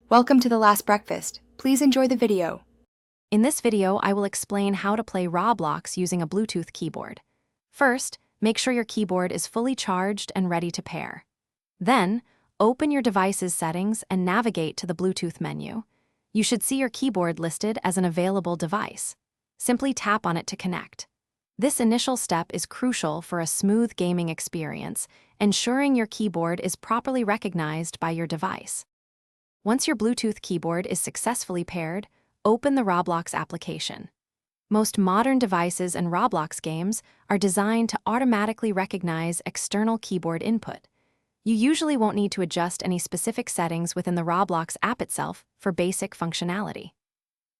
Welcome to The Last Breakfast. Please enjoy the video. In this video, I will explain how to play Roblox using a Bluetooth keyboard. First, make sure your keyboard is fully charged and ready to pair. Then, open your device's settings and navigate to the Bluetooth menu. You should see your keyboard listed as an available device. Simply tap on it to connect. This initial step is crucial for a smooth gaming experience, ensuring your keyboard is properly recognized by your device. Once your Bluetooth keyboard is successfully paired, open the Roblox application. Most modern devices and Roblox games are designed to automatically recognize external keyboard input. You usually won't need to adjust any specific settings within the Roblox app itself for basic functionality.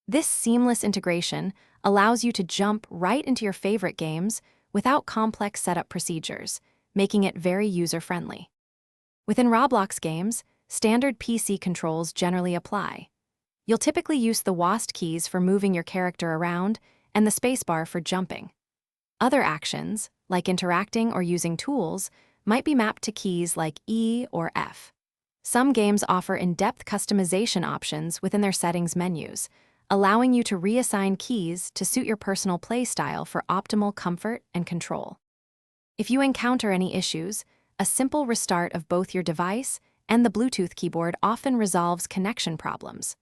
This seamless integration allows you to jump right into your favorite games without complex setup procedures, making it very user-friendly. Within Roblox games, standard PC controls generally apply. You'll typically use the WASD keys for moving your character around and the spacebar for jumping. Other actions, like interacting or using tools, might be mapped to keys like E or F. Some games offer in-depth customization options within their settings menus, allowing you to reassign keys to suit your personal play style for optimal comfort and control. If you encounter any issues, a simple restart of both your device and the Bluetooth keyboard often resolves connection problems.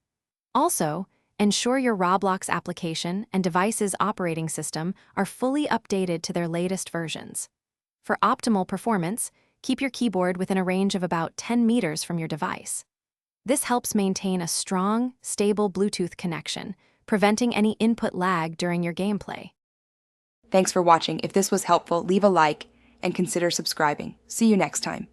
Also, ensure your Roblox application and device's operating system are fully updated to their latest versions. For optimal performance, keep your keyboard within a range of about 10 meters from your device. This helps maintain a strong, stable Bluetooth connection, preventing any input lag during your gameplay. Thanks for watching. If this was helpful, leave a like and consider subscribing. See you next time.